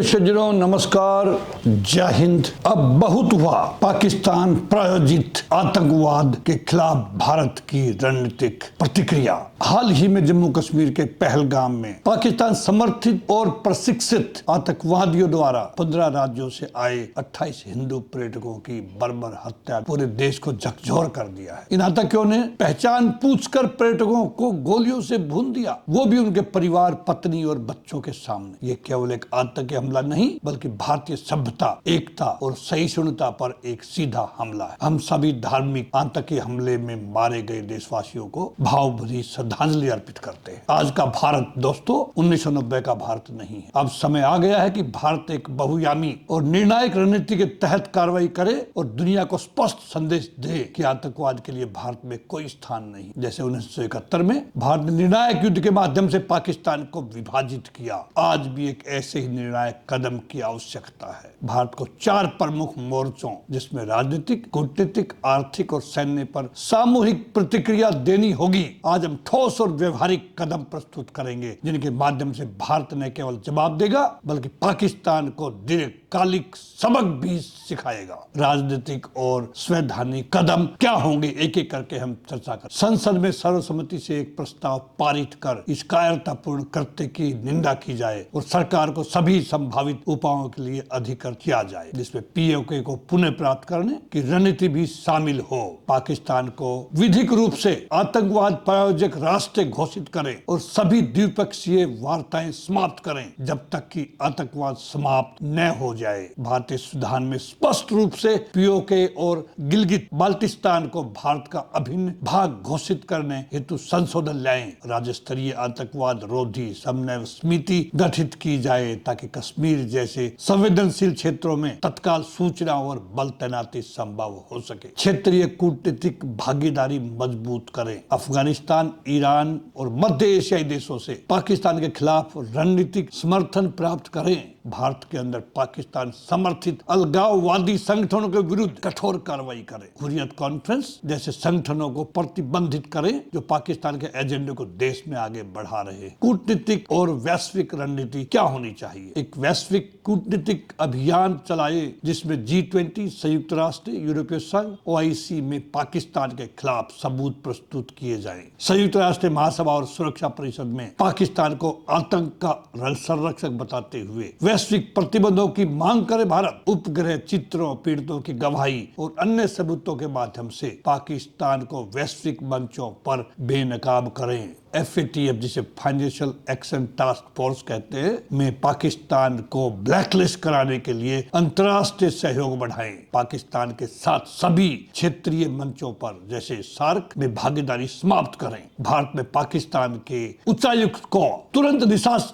सज्जनों, नमस्कार, जय हिंद। अब बहुत हुआ। पाकिस्तान प्रायोजित आतंकवाद के खिलाफ भारत की रणनीतिक प्रतिक्रिया। हाल ही में जम्मू कश्मीर के पहलगाम में पाकिस्तान समर्थित और प्रशिक्षित आतंकवादियों द्वारा 15 राज्यों से आए 28 हिंदू पर्यटकों की बर्बर हत्या पूरे देश को झकझोर कर दिया है। इन आतंकियों ने पहचान पूछकर पर्यटकों को गोलियों से भून दिया, वो भी उनके परिवार, पत्नी और बच्चों के सामने। ये केवल एक आतंकी हमला नहीं, बल्कि भारतीय सभ्यता, एकता और सहिष्णुता पर एक सीधा हमला है। हम सभी धार्मिक आतंकी हमले में मारे गए देशवासियों को भावभरी श्रद्धांजलि अर्पित करते हैं। आज का भारत दोस्तों 1990 का भारत नहीं है। अब समय आ गया है कि भारत एक बहुआयामी और निर्णायक रणनीति के तहत कार्रवाई करे और दुनिया को स्पष्ट संदेश दे कि आतंकवाद के लिए भारत में कोई स्थान नहीं। जैसे 1971 में भारत ने निर्णायक युद्ध के माध्यम से पाकिस्तान को विभाजित किया, आज भी एक ऐसे ही निर्णायक कदम की आवश्यकता है। भारत को 4 प्रमुख मोर्चों, जिसमें राजनीतिक, कूटनीतिक, आर्थिक और सैन्य पर सामूहिक प्रतिक्रिया देनी होगी। आज हम ठोस और व्यवहारिक कदम प्रस्तुत करेंगे, जिनके माध्यम से भारत न केवल जवाब देगा, बल्कि पाकिस्तान को दीर्घकालिक सबक भी सिखाएगा। राजनीतिक और संवैधानिक कदम क्या होंगे, एक एक करके हम चर्चा कर। संसद में सर्वसम्मति से एक प्रस्ताव पारित कर इस कायरतापूर्ण कृत्य की निंदा की जाए और सरकार को सभी संभावित उपायों के लिए अधिकृत किया जाए, जिसमें पीओके को पुनः प्राप्त करने की रणनीति भी शामिल हो। पाकिस्तान को विधिक रूप से आतंकवाद प्रायोजक राष्ट्र घोषित करें और सभी द्विपक्षीय वार्ताएं समाप्त करें जब तक कि आतंकवाद समाप्त न हो जाए। भारतीय संविधान में स्पष्ट रूप से पीओके और गिलगित बाल्टिस्तान को भारत का अभिन्न भाग घोषित करने हेतु संशोधन लाएं। राज्य स्तरीय आतंकवाद रोधी समन्वय समिति गठित की जाए ताकि कश्मीर जैसे संवेदनशील क्षेत्रों में तत्काल सूचना और बल तैनाती संभव हो सके। क्षेत्रीय कूटनीतिक भागीदारी मजबूत करें। अफगानिस्तान, ईरान और मध्य एशियाई देशों से पाकिस्तान के खिलाफ रणनीतिक समर्थन प्राप्त करें। भारत के अंदर पाकिस्तान समर्थित अलगाववादी संगठनों के विरुद्ध कठोर कार्रवाई करें। हुर्रियत कॉन्फ्रेंस जैसे संगठनों को प्रतिबंधित करें जो पाकिस्तान के एजेंडे को देश में आगे बढ़ा रहे हैं। कूटनीतिक और वैश्विक रणनीति क्या होनी चाहिए? एक वैश्विक कूटनीतिक अभियान चलाए जिसमें G20, संयुक्त राष्ट्र, यूरोपीय संघ, OIC में पाकिस्तान के खिलाफ सबूत प्रस्तुत किए जाएं। संयुक्त राष्ट्र महासभा और सुरक्षा परिषद में पाकिस्तान को आतंक का संरक्षक बताते हुए वैश्विक प्रतिबंधों की मांग करे। भारत उपग्रह चित्रों, पीड़ितों की गवाही और अन्य सबूतों के माध्यम से पाकिस्तान को वैश्विक मंचों पर बेनकाब करें। FATF जिसे फाइनेंशियल एक्शन टास्क फोर्स कहते हैं में पाकिस्तान को ब्लैकलिस्ट कराने के लिए अंतर्राष्ट्रीय सहयोग बढ़ाएं। पाकिस्तान के साथ सभी क्षेत्रीय मंचों पर जैसे सार्क में भागीदारी समाप्त करें। भारत में पाकिस्तान के उच्चायुक्त को तुरंत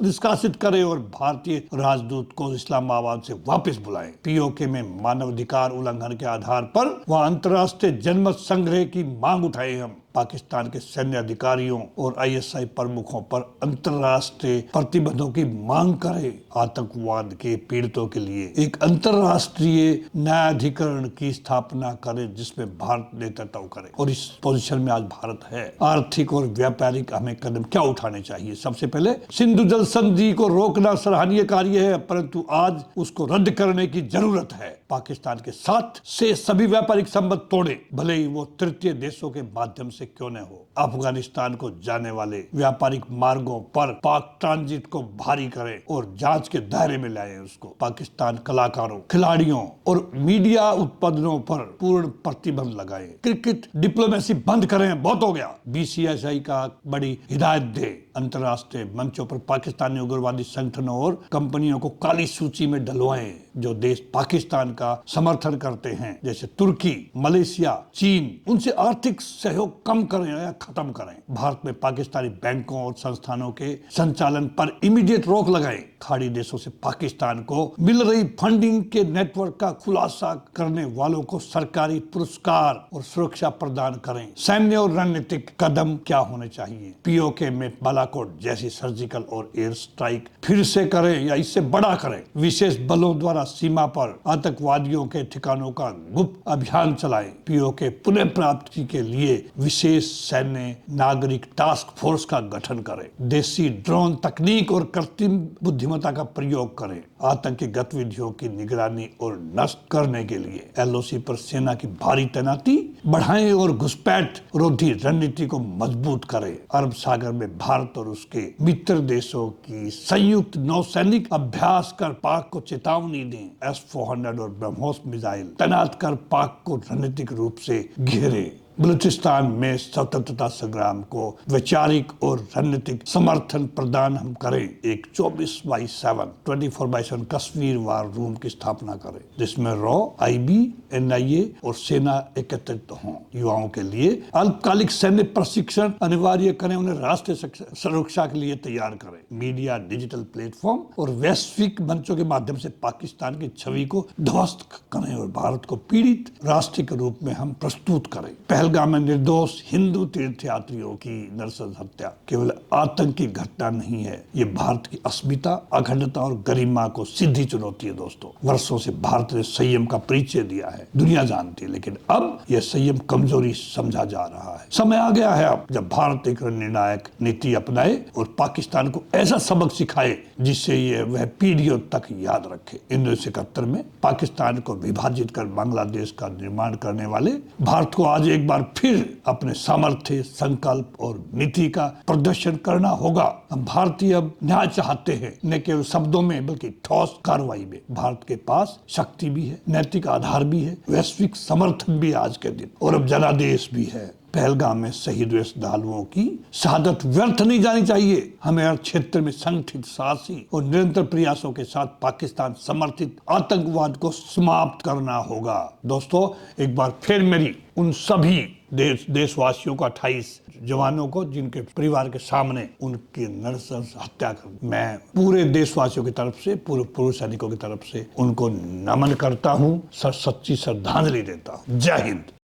निष्कासित करें और भारतीय राजदूत को इस्लामाबाद से वापस बुलाएं। पीओके में मानवाधिकार उल्लंघन के आधार पर वह अंतर्राष्ट्रीय जनमत संग्रह की मांग उठाए। हम पाकिस्तान के सैन्य अधिकारियों और ISI प्रमुखों पर अंतर्राष्ट्रीय प्रतिबंधों की मांग करें। आतंकवाद के पीड़ितों के लिए एक अंतर्राष्ट्रीय न्यायाधिकरण की स्थापना करें जिसमें भारत नेतृत्व करे, और इस पोजीशन में आज भारत है। आर्थिक और व्यापारिक हमें कदम क्या उठाने चाहिए? सबसे पहले सिंधु जल संधि को रोकना सराहनीय कार्य है, परंतु आज उसको रद्द करने की जरूरत है। पाकिस्तान के साथ से सभी व्यापारिक संबंध तोड़े, भले ही वो तृतीय देशों के माध्यम से क्यों न हो। अफगानिस्तान को जाने वाले व्यापारिक मार्गों पर पाक ट्रांजिट को भारी करें और जांच के दायरे में लाएं उसको। पाकिस्तान कलाकारों, खिलाड़ियों और मीडिया उत्पादनों पर पूर्ण प्रतिबंध लगाएं। क्रिकेट डिप्लोमेसी बंद करें, बहुत हो गया। BCCI का बड़ी हिदायत दे। अंतर्राष्ट्रीय मंचों पर पाकिस्तानी उग्रवादी संगठनों और कंपनियों को काली सूची में डलवाएं जो देश पाकिस्तान का समर्थन करते हैं, जैसे तुर्की, मलेशिया, चीन। उनसे आर्थिक सहयोग कम करें या खत्म करें। भारत में पाकिस्तानी बैंकों और संस्थानों के संचालन पर इमीडिएट रोक लगाएं। खाड़ी देशों से पाकिस्तान को मिल रही फंडिंग के नेटवर्क का खुलासा करने वालों को सरकारी पुरस्कार और सुरक्षा प्रदान करें। सैन्य और रणनीतिक कदम क्या होने चाहिए? पीओके में बालाकोट जैसी सर्जिकल और एयर स्ट्राइक फिर से करें या इससे बड़ा करें। विशेष बलों द्वारा त्रिपुरा सीमा पर आतंकवादियों के ठिकानों का गुप्त अभियान चलाएं। पीओके पुनः प्राप्ति के लिए विशेष सैन्य नागरिक टास्क फोर्स का गठन करें। देसी ड्रोन तकनीक और कृत्रिम बुद्धिमत्ता का प्रयोग करें। आतंकी गतिविधियों की निगरानी और नष्ट करने के लिए एलओसी पर सेना की भारी तैनाती बढ़ाएं और घुसपैठ रोधी रणनीति को मजबूत करें। अरब सागर में भारत और उसके मित्र देशों की संयुक्त नौसैनिक अभ्यास कर पाक को चेतावनी दें। S-400 और ब्रह्मोस मिसाइल तैनात कर पाक को रणनीतिक रूप से घेरे। बलूचिस्तान में स्वतंत्रता संग्राम को वैचारिक और रणनीतिक समर्थन प्रदान हम करें। एक 24/7 कश्मीर वार रूम की स्थापना करें, जिसमें रॉ, IB, NIA और सेना एकत्रित हों। युवाओं के लिए अल्पकालिक सैन्य प्रशिक्षण अनिवार्य करें, उन्हें राष्ट्रीय सुरक्षा के लिए तैयार करें। मीडिया, डिजिटल प्लेटफॉर्म और वैश्विक मंचों के माध्यम से पाकिस्तान की छवि को ध्वस्त करें और भारत को पीड़ित राष्ट्र के रूप में हम प्रस्तुत करें। पहलगाम में निर्दोष हिंदू तीर्थयात्रियों की नरसंस हत्या केवल आतंकी घटना नहीं है, ये भारत की अस्मिता, अखंडता और गरिमा को सीधी चुनौती है। दोस्तों, वर्षों से भारत ने संयम का परिचय दिया है, दुनिया जानती है, लेकिन अब यह संयम कमजोरी समझा जा रहा है। समय आ गया है अब जब भारत एक निर्णायक नीति अपनाए और पाकिस्तान को ऐसा सबक सिखाए जिससे ये वह पीढ़ियों तक याद रखे। 1971 में पाकिस्तान को विभाजित कर बांग्लादेश का निर्माण करने वाले भारत को आज एक बार फिर अपने सामर्थ्य, संकल्प और नीति का प्रदर्शन करना होगा। हम भारतीय अब न्याय चाहते हैं, न केवल शब्दों में बल्कि ठोस कार्रवाई में। भारत के पास शक्ति भी है, नैतिक आधार भी है, वैश्विक समर्थन भी आज के दिन, और अब जनादेश भी है। पहलगाम में शहीद हुए श्रद्धालुओं की शहादत व्यर्थ नहीं जानी चाहिए। हमें हर क्षेत्र में संगठित, साहसी और निरंतर प्रयासों के साथ पाकिस्तान समर्थित आतंकवाद को समाप्त करना होगा। दोस्तों, एक बार फिर मेरी उन सभी देशवासियों को, 28 जवानों को जिनके परिवार के सामने उनकी नरसंस हत्या कर, मैं पूरे देशवासियों की तरफ से, पूरे पूर्व सैनिकों की तरफ से उनको नमन करता हूँ, सच्ची श्रद्धांजलि देता हूँ। जय हिंद।